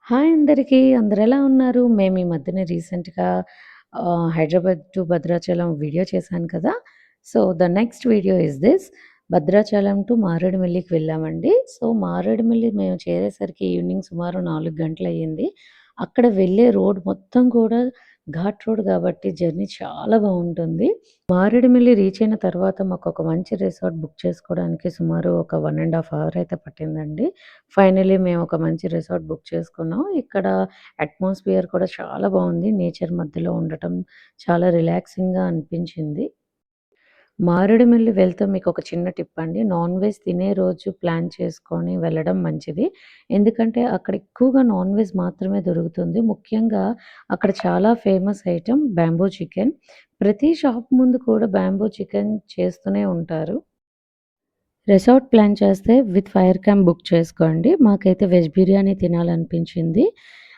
Hi అందరికీ. అందరెలా ఉన్నారు? మేము ఈ మధ్యన రీసెంట్‌గా హైదరాబాద్ టు భద్రాచలం వీడియో చేశాను కదా! So, the next video is this. Bhadrachalam to మారేడుమిల్లికి వెళ్ళామండి. సో, మారేడుమిల్లి మేము చేరేసరికి ఈవినింగ్ సుమారు 4 గంటలయ్యింది. అక్కడ వెళ్ళే రోడ్ మొత్తం కూడా ఘాట్ రోడ్ కాబట్టి జర్నీ చాలా బావుంటుంది. మారేడుమిల్లి రీచ్ అయిన తర్వాత మాకొక మంచి రిసార్ట్ బుక్ చేసుకోవడానికి సుమారు ఒక 1 ½ అవర్ అయితే పట్టిందండి. ఫైనల్లీ మేము ఒక మంచి రిసార్ట్ బుక్ చేసుకున్నాం. ఇక్కడ అట్మాస్ఫియర్ కూడా చాలా బావుంది. నేచర్ మధ్యలో ఉండటం చాలా రిలాక్సింగ్‌గా అనిపించింది. మారేడుమిల్లి వెళ్తే మీకొక చిన్న టిప్ అండి. నాన్ వెజ్ తినే రోజు ప్లాన్ చేసుకొని వెళ్ళడం మంచిది. ఎందుకంటే అక్కడ ఎక్కువగా నాన్ వెజ్ మాత్రమే దొరుకుతుంది. ముఖ్యంగా అక్కడ చాలా ఫేమస్ ఐటెమ్ బ్యాంబూ చికెన్. ప్రతి షాప్ ముందు కూడా బ్యాంబూ చికెన్ చేస్తూనే ఉంటారు. రిసార్ట్ ప్లాన్ చేస్తే విత్ ఫైర్ క్యాంప్ బుక్ చేసుకోండి. మాకైతే వెజ్ బిర్యానీ తినాలనిపించింది.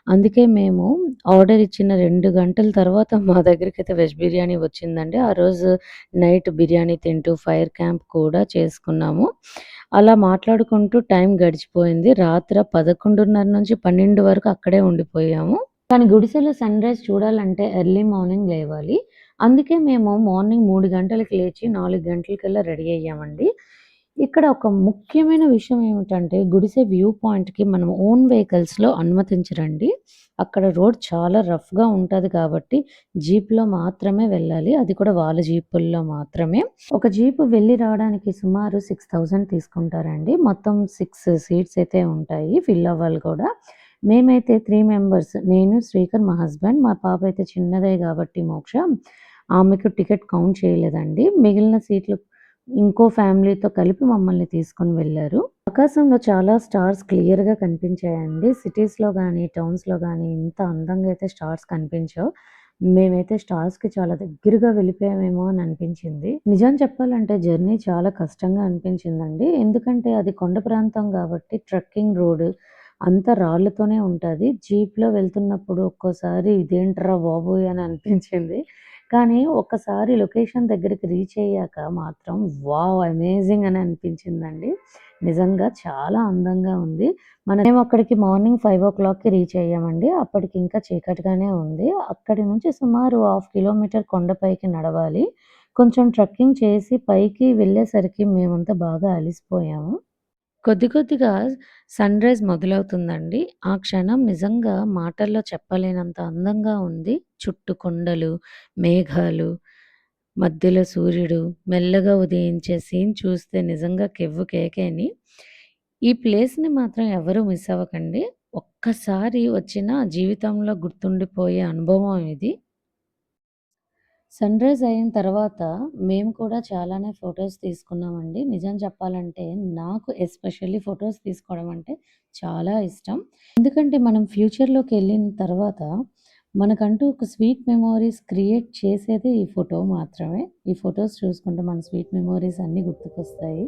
అందుకే మేము ఆర్డర్ ఇచ్చిన 2 గంటల తర్వాత మా దగ్గరికైతే వెజ్ బిర్యానీ వచ్చిందండి. ఆ రోజు నైట్ బిర్యానీ తింటూ ఫైర్ క్యాంప్ కూడా చేసుకున్నాము. అలా మాట్లాడుకుంటూ టైం గడిచిపోయింది. రాత్ర 11:30 నుంచి 12 వరకు అక్కడే ఉండిపోయాము. కానీ గుడిసెలో సన్‌రైజ్ చూడాలంటే ఎర్లీ మార్నింగ్ లేవాలి. అందుకే మేము మార్నింగ్ 3 గంటలకి లేచి 4 గంటలకల్లా రెడీ అయ్యామండి. ఇక్కడ ఒక ముఖ్యమైన విషయం ఏమిటంటే గుడిసె వ్యూ పాయింట్‌కి మనం ఓన్ వెహికల్స్‌లో అనుమతించరండి. అక్కడ రోడ్ చాలా రఫ్‌గా ఉంటది కాబట్టి జీప్‌లో మాత్రమే వెళ్ళాలి. అది కూడా వాళ్ళ జీపుల్లో మాత్రమే. ఒక జీప్ వెళ్ళి రావడానికి సుమారు 6000 తీసుకుంటారండి. మొత్తం 6 సీట్స్ అయితే ఉంటాయి. ఫిల్ అవ్వాలి కూడా. మేమైతే 3 మెంబర్స్ నేను, శ్రీకర్ మా హస్బెండ్. మా పాప అయితే చిన్నదే కాబట్టి మోక్ష. ఆమెకు టికెట్ కౌంట్ చేయలేదండి. మిగిలిన సీట్లు ఇంకో ఫ్యామిలీతో కలిపి మమ్మల్ని తీసుకొని వెళ్లారు. ఆకాశంలో చాలా స్టార్స్ క్లియర్‌గా కనిపించాయండి. సిటీస్‌లో గాని, టౌన్స్‌లో గాని ఇంత అందంగా అయితే స్టార్స్ కనిపించవు. మేమైతే స్టార్స్‌కి చాలా దగ్గరగా వెళ్ళిపోయామేమో అని అనిపించింది. నిజం చెప్పాలంటే జర్నీ చాలా కష్టంగా అనిపించిందండి. ఎందుకంటే అది కొండ ప్రాంతం కాబట్టి ట్రెక్కింగ్ రోడ్ అంతా రాళ్ళతోనే ఉంటది. జీప్‌లో వెళ్తున్నప్పుడు ఒక్కోసారి ఇదేంట్రా బాబోయ్! అని అనిపించింది. కానీ ఒక్కసారి లొకేషన్ దగ్గరికి రీచ్ అయ్యాక మాత్రం వావ్! అమేజింగ్ అని అనిపించిందండి. నిజంగా చాలా అందంగా ఉంది. మేము అక్కడికి మార్నింగ్ 5:00కి రీచ్ అయ్యామండి. అప్పటికి ఇంకా చీకటిగానే ఉంది. అక్కడి నుంచి సుమారు హాఫ్ కిలోమీటర్ కొండపైకి నడవాలి. కొంచెం ట్రెక్కింగ్ చేసి పైకి వెళ్ళేసరికి మేమంతా బాగా అలిసిపోయాము. కొద్ది కొద్దిగా సన్‌రైజ్ మొదలవుతుందండి. ఆ క్షణం నిజంగా మాటల్లో చెప్పలేనంత అందంగా ఉంది. చుట్టూ కొండలు, మేఘాలు, మధ్యలో సూర్యుడు, మెల్లగా ఉదయించే సీన్ చూస్తే నిజంగా కెవ్వు కేకేని. ఈ ప్లేస్‌ని మాత్రం ఎవరు మిస్ అవ్వకండి. ఒక్కసారి వచ్చినా జీవితంలో గుర్తుండిపోయే అనుభవం ఇది. సన్‌రైజ్ అయిన తర్వాత మేము కూడా చాలానే ఫోటోస్ తీసుకున్నామండి. నిజం చెప్పాలంటే నాకు ఎస్పెషల్లీ ఫోటోస్ తీసుకోవడం అంటే చాలా ఇష్టం. ఎందుకంటే మనం ఫ్యూచర్‌లోకెళ్ళిన తర్వాత మనకంటూ ఒక స్వీట్ మెమోరీస్ క్రియేట్ చేసేదే ఈ ఫోటో మాత్రమే. ఈ ఫోటోస్ చూసుకుంటే మన స్వీట్ మెమోరీస్ అన్నీ గుర్తుకొస్తాయి.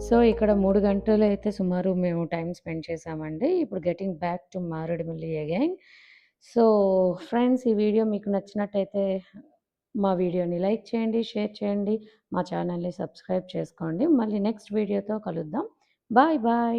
సో, ఇక్కడ 3 గంటలైతే సుమారు మేము టైమ్ స్పెండ్ చేశామండి. ఇప్పుడు getting back to Maredumilli again. So, friends ఈ వీడియో మీకు నచ్చినట్టయితే మా వీడియోని లైక్ చేయండి, షేర్ చేయండి. మా ఛానల్‌ని సబ్స్క్రైబ్ చేసుకోండి. మళ్ళీ నెక్స్ట్ వీడియోతో కలుద్దాం. Bye bye.